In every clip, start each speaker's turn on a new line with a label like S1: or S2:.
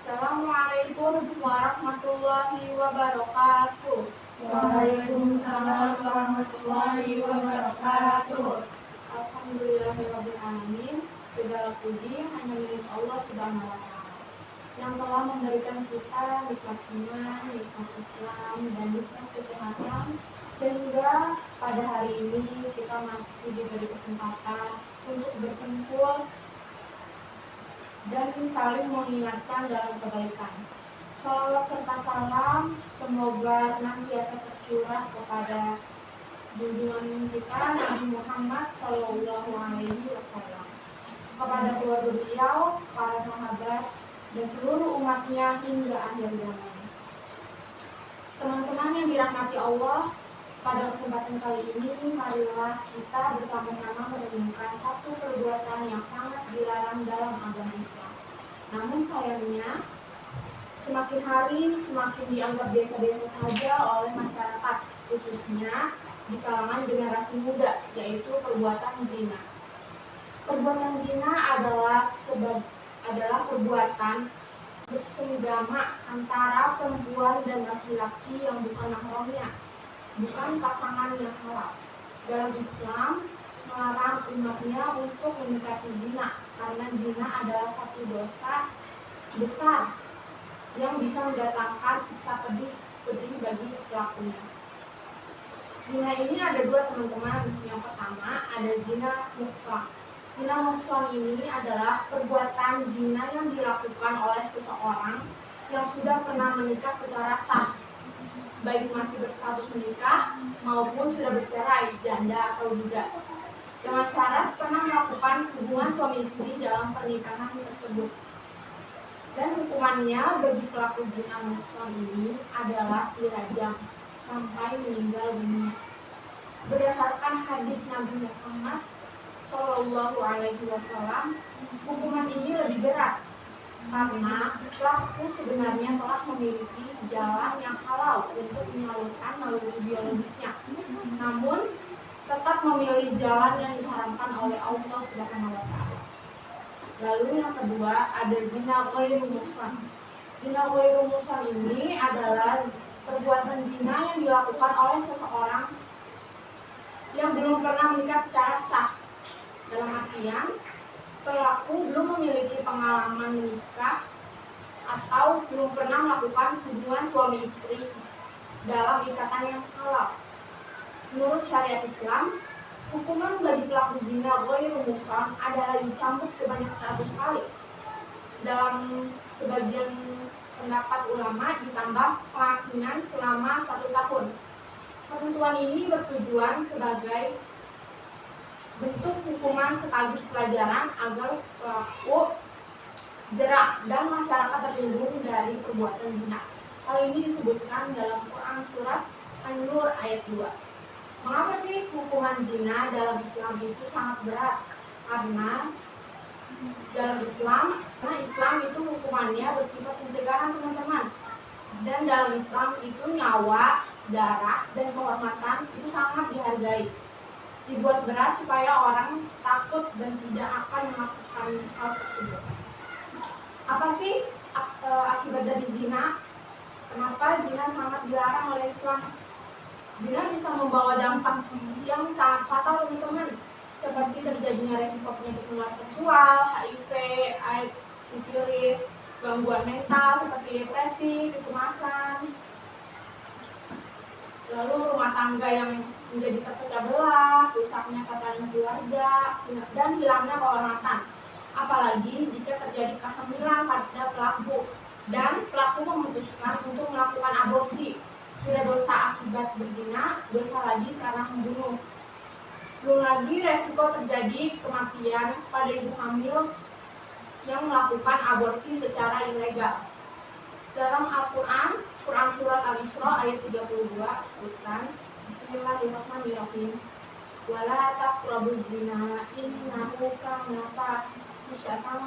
S1: Assalamualaikum warahmatullahi wabarakatuh.
S2: Waalaikumsalam warahmatullahi wabarakatuh.
S1: Alhamdulillahirabbil alamin. Segala puji hanya milik Allah Subhanahu wa taala yang telah memberikan kita nikmat iman, nikmat Islam, dan nikmat kesehatan, sehingga pada hari ini kita masih diberi kesempatan untuk berkumpul dan saling mengingatkan dalam kebaikan. Salawat serta salam semoga senantiasa tercurah kepada junjungan kita Nabi Muhammad Shallallahu Alaihi Wasallam, kepada keluarga beliau, para sahabat, dan seluruh umatnya hingga akhir zaman. Teman-teman yang dirahmati Allah, pada kesempatan kali ini marilah kita bersama-sama merenungkan satu perbuatan yang sangat dilarang dalam agama Islam. Namun sayangnya semakin hari semakin dianggap biasa-biasa saja oleh masyarakat, khususnya di kalangan generasi muda, yaitu perbuatan zina. Perbuatan zina adalah perbuatan bersenggama antara perempuan dan laki-laki yang bukan mahramnya, bukan pasangan yang halal. Dalam Islam melarang umatnya untuk mendekati zina, karena zina adalah satu dosa besar yang bisa mendatangkan siksa pedih bagi pelakunya. Zina ini ada dua, teman-teman. Yang pertama ada zina muhsan. Zina muhsan ini adalah perbuatan zina yang dilakukan oleh seseorang yang sudah pernah menikah secara sah, baik masih berstatus menikah maupun sudah bercerai, janda atau duda, dengan syarat pernah melakukan hubungan suami istri dalam pernikahan tersebut. Dan hukumannya bagi pelaku zina muhsan ini adalah dirajam sampai meninggal dunia. Berdasarkan hadis Nabi Muhammad Shallallahu Alaihi Wasallam, hukuman ini lebih berat karena pelaku sebenarnya telah memiliki jalan yang halal untuk menyalurkan naluri biologisnya, namun tetap memilih jalan yang diharamkan oleh Allah Subhanahu wa taala. Lalu yang kedua ada zina ghairu muhsan. Zina ghairu muhsan ini adalah perbuatan zina yang dilakukan oleh seseorang yang belum pernah menikah secara sah. Dalam artian pelaku belum memiliki pengalaman menikah atau belum pernah melakukan hubungan suami istri dalam ikatan yang halal. Menurut syariat Islam, hukuman bagi pelaku zina ghairu muhsan adalah dicambuk sebanyak 100 kali. Dalam sebagian pendapat ulama ditambah pengasingan selama 1 tahun. Ketentuan ini bertujuan sebagai bentuk hukuman sekaligus pelajaran agar pelaku jerak dan masyarakat terlindung dari perbuatan zina. Hal ini disebutkan dalam Quran surat An-Nur ayat 2. Mengapa sih hukuman zina dalam Islam itu sangat berat? Karena dalam Islam itu hukumannya bersifat pencegahan, teman-teman. Dan dalam Islam itu nyawa, darah, dan kehormatan itu sangat dihargai. Dibuat berat supaya orang takut dan tidak akan melakukan hal tersebut. Apa sih akibat dari zina? Kenapa zina sangat dilarang oleh Islam? Zina bisa membawa dampak yang sangat fatal, teman-teman, seperti terjadinya resiko penyakit menular seksual, HIV, AIDS, sifilis, gangguan mental seperti depresi, kecemasan, lalu rumah tangga yang menjadi terpecah belah, rusaknya tatanan keluarga, dan hilangnya kehormatan. Apalagi jika terjadi kehamilan pada pelaku dan pelaku memutuskan untuk melakukan aborsi. Sudah dosa akibat berzina, dosa lagi karena membunuh. Belum lagi resiko terjadi kematian pada ibu hamil yang melakukan aborsi secara ilegal. Dalam Al-Quran, Quran surat Al-Isra ayat 32 disebutkan, Bismillahirrahmanirrahim. Wala taqrabuz zina innahu kana fahishatan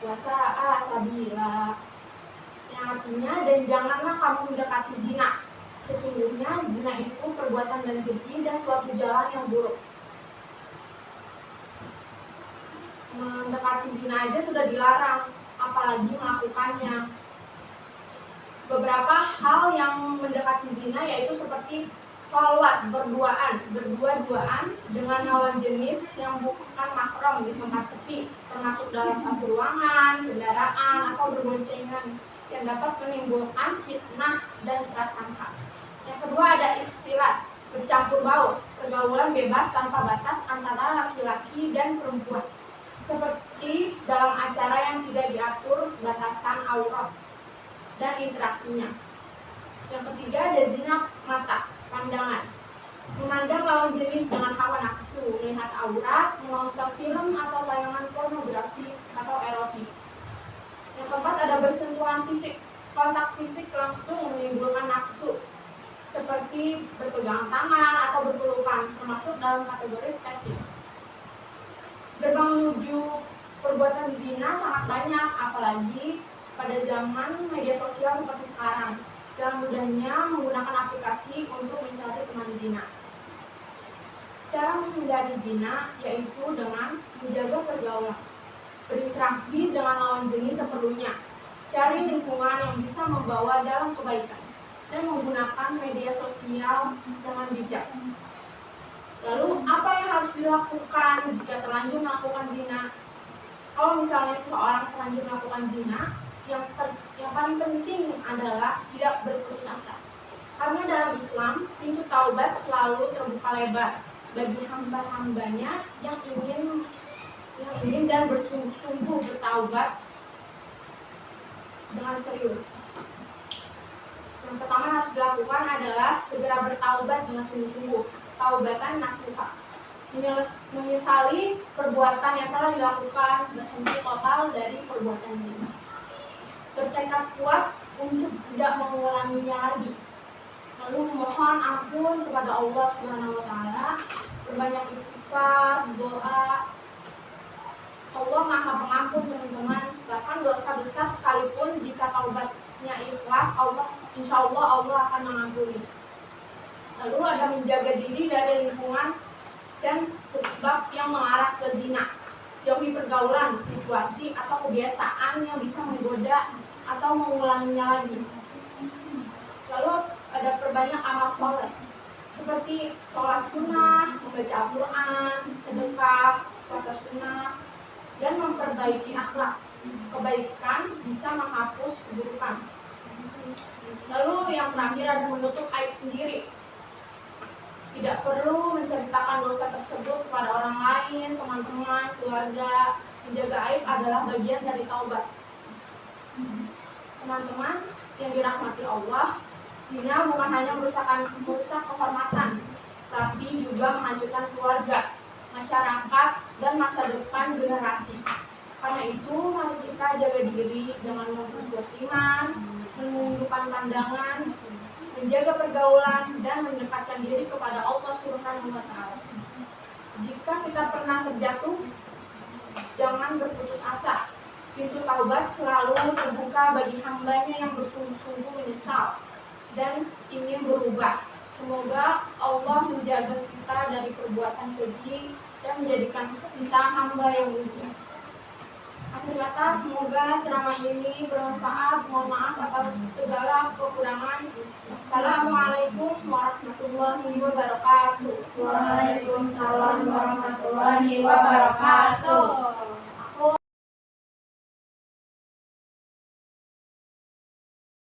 S1: wa sa'a sabila. Yang artinya, dan janganlah kamu mendekati zina. Sesungguhnya zina itu perbuatan dan keji dan suatu jalan yang buruk. Mendekati zina aja sudah dilarang, apalagi melakukannya. Beberapa hal yang mendekati zina yaitu seperti khalwat, berdua-duaan dengan lawan jenis yang bukan mahram di tempat sepi, termasuk dalam satu ruangan, kendaraan, atau berboncengan yang dapat menimbulkan fitnah dan prasangka. Yang kedua ada ikhtilat, bercampur baur, pergaulan bebas tanpa batas antara laki-laki dan perempuan, seperti dalam acara yang tidak diatur batasan aurat dan interaksinya. Yang ketiga ada zina mata, pandangan, memandang lawan jenis dengan hawa nafsu, melihat aurat, menonton film atau tayangan pornografi atau erotis. Yang keempat ada bersentuhan fisik, kontak fisik langsung menimbulkan nafsu, seperti berpegang tangan atau berpelukan, termasuk dalam kategori petting. Gerbang menuju perbuatan zina sangat banyak, apalagi pada zaman media sosial seperti sekarang. Dengan mudahnya menggunakan aplikasi untuk mencari teman zina. Cara menghindari zina yaitu dengan menjaga pergaulan, berinteraksi dengan lawan jenis seperlunya, cari lingkungan yang bisa membawa dalam kebaikan, dan menggunakan media sosial dengan bijak. Lalu apa yang harus dilakukan jika terlanjur melakukan zina? Kalau misalnya seseorang terlanjur melakukan zina, yang paling penting adalah tidak berputus asa. Karena dalam Islam, pintu taubat selalu terbuka lebar bagi hamba-hambanya yang ingin dan bersungguh-sungguh bertaubat dengan serius. Yang pertama harus dilakukan adalah segera bertaubat dengan sungguh-sungguh, taubatan nasuha. Menyesali perbuatan yang telah dilakukan, berhenti total dari perbuatan zina. Bertekad kuat untuk tidak mengulanginya lagi. Lalu mohon ampun kepada Allah Subhanahu wa taala, berbanyak istighfar, doa. Allah Maha Pengampun, teman-teman. Bahkan dosa besar sekalipun jika taubatnya ikhlas, insya Allah akan mengampuni. Lalu ada menjaga diri dari lingkungan dan sebab yang mengarah ke zina. Jauhi pergaulan, situasi, atau kebiasaan yang bisa menggoda atau mengulanginya lagi. Lalu ada perbanyak amal soleh seperti sholat sunnah, membaca Al-Quran, sedekah, puasa sunnah, dan memperbaiki akhlak. Kebaikan bisa menghapus keburukan. Lalu yang terakhir ada menutup aib sendiri. Tidak perlu menceritakan dosa tersebut kepada orang lain, teman-teman, keluarga. Menjaga aib adalah bagian dari taubat. Teman-teman yang dirahmati Allah, zina bukan hanya merusak kehormatan, tapi juga menghancurkan keluarga, masyarakat, dan masa depan generasi. Karena itu, mari kita jaga diri dengan memperkuat iman, menundukkan pandangan, menjaga pergaulan, dan mendekatkan diri kepada Allah Subhanahu wa taala. Jika kita pernah terjatuh, jangan berputus asa. Pintu taubat selalu terbuka bagi hambanya yang bersungguh-sungguh menyesal dan ingin berubah. Semoga Allah menjaga kita dari perbuatan keji dan menjadikan kita hamba yang mulia. Akhir kata, semoga ceramah ini bermanfaat. Mohon maaf atas segala kekurangan. Assalamualaikum warahmatullahi wabarakatuh.
S2: Waalaikumsalam warahmatullahi wabarakatuh.